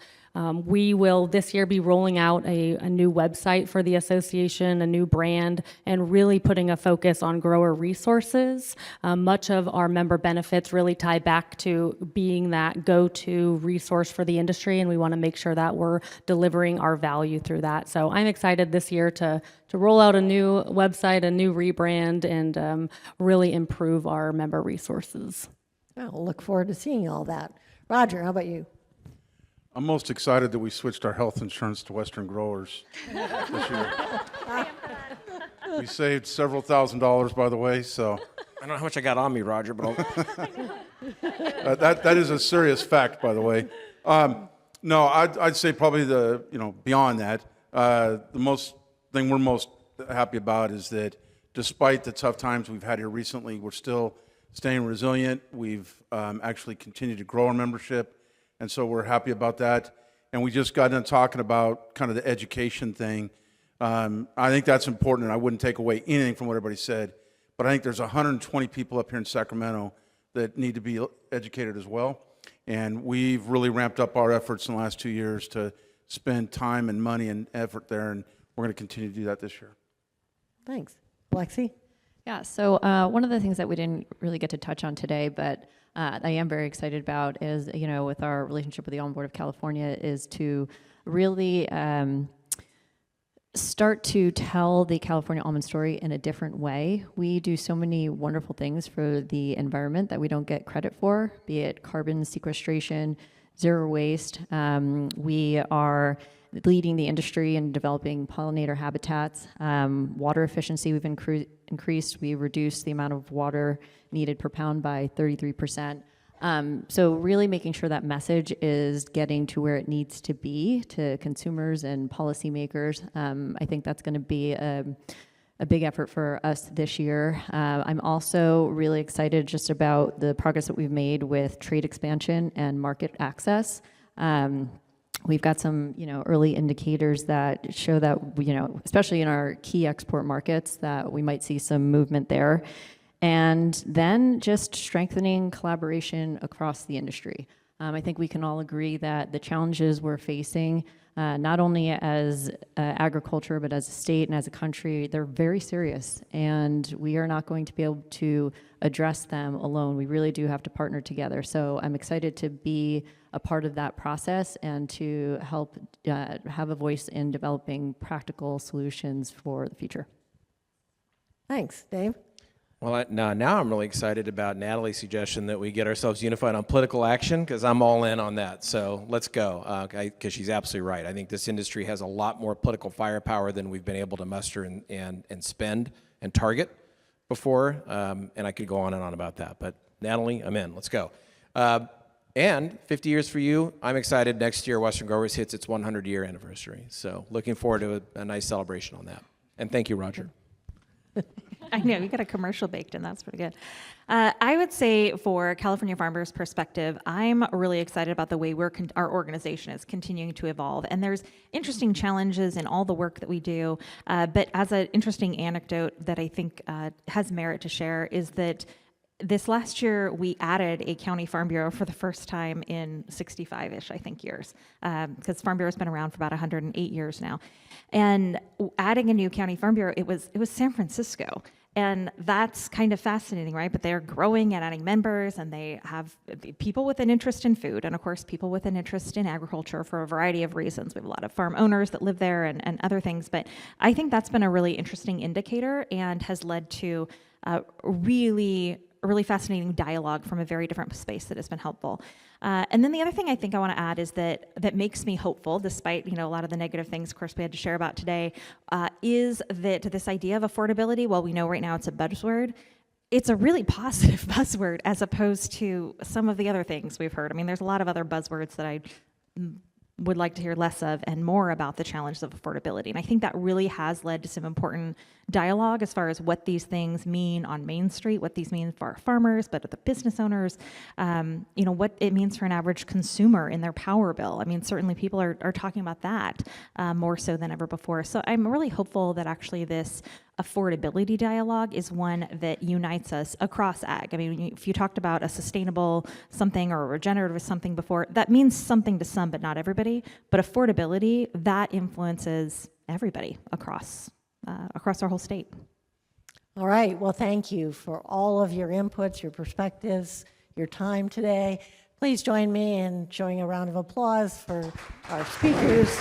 We will this year be rolling out a new website for the association, a new brand, and really putting a focus on grower resources. Much of our member benefits really tie back to being that go-to resource for the industry, and we want to make sure that we're delivering our value through that. So I'm excited this year to roll out a new website, a new rebrand, and really improve our member resources. Well, look forward to seeing all that. Roger, how about you? I'm most excited that we switched our health insurance to Western Growers this year. We saved several $1,000s, by the way, so. I don't know how much I got on me, Roger, but that is a serious fact, by the way. No, I'd say probably beyond that, the thing we're most happy about is that despite the tough times we've had here recently, we're still staying resilient. We've actually continued to grow our membership. And so we're happy about that. And we just got done talking about kind of the education thing. I think that's important, and I wouldn't take away anything from what everybody said. But I think there's 120 people up here in Sacramento that need to be educated as well. And we've really ramped up our efforts in the last 2 years to spend time and money and effort there, and we're going to continue to do that this year. Thanks. Alexi? Yeah, so one of the things that we didn't really get to touch on today, but I am very excited about is, with our relationship with the Almond Board of California, is to really start to tell the California almond story in a different way. We do so many wonderful things for the environment that we don't get credit for, be it carbon sequestration, zero waste. We are leading the industry in developing pollinator habitats. Water efficiency we've increased. We reduced the amount of water needed per pound by 33%. So really making sure that message is getting to where it needs to be to consumers and policymakers. I think that's going to be a big effort for us this year. I'm also really excited just about the progress that we've made with trade expansion and market access. We've got some, early indicators that show that, especially in our key export markets, that we might see some movement there. And then just strengthening collaboration across the industry. I think we can all agree that the challenges we're facing, not only as agriculture, but as a state and as a country, they're very serious. And we are not going to be able to address them alone. We really do have to partner together. So I'm excited to be a part of that process and to help have a voice in developing practical solutions for the future. Thanks, Dave. Well, now I'm really excited about Natalie's suggestion that we get ourselves unified on political action, because I'm all in on that. So let's go, because she's absolutely right. I think this industry has a lot more political firepower than we've been able to muster and spend and target before, and I could go on and on about that. But Natalie, I'm in. Let's go. And 50 years for you, I'm excited. Next year, Western Growers hits its 100-year anniversary. So looking forward to a nice celebration on that. And thank you, Roger. I know, you got a commercial baked in, that's pretty good. I would say for California farmers' perspective, I'm really excited about the way our organization is continuing to evolve. And there's interesting challenges in all the work that we do. But as an interesting anecdote that I think has merit to share is that this last year, we added a county farm bureau for the first time in 65-ish, I think, years, because Farm Bureau's been around for about 108 years now. And adding a new county farm bureau, it was San Francisco. And that's kind of fascinating, right? But they're growing and adding members, and they have people with an interest in food, and of course, people with an interest in agriculture for a variety of reasons. We have a lot of farm owners that live there and other things. But I think that's been a really interesting indicator and has led to really fascinating dialogue from a very different space that has been helpful. And then the other thing I think I want to add is that makes me hopeful, despite a lot of the negative things, of course, we had to share about today, is that this idea of affordability, while we know right now it's a buzzword, it's a really positive buzzword as opposed to some of the other things we've heard. I mean, there's a lot of other buzzwords that I would like to hear less of and more about the challenges of affordability. And I think that really has led to some important dialogue as far as what these things mean on Main Street, what these mean for our farmers, but the business owners, what it means for an average consumer in their power bill. I mean, certainly people are talking about that more so than ever before. So I'm really hopeful that actually this affordability dialogue is one that unites us across ag. I mean, if you talked about a sustainable something or a regenerative something before, that means something to some, but not everybody. But affordability, that influences everybody across our whole state. All right. Well, thank you for all of your inputs, your perspectives, your time today. Please join me in showing a round of applause for our speakers.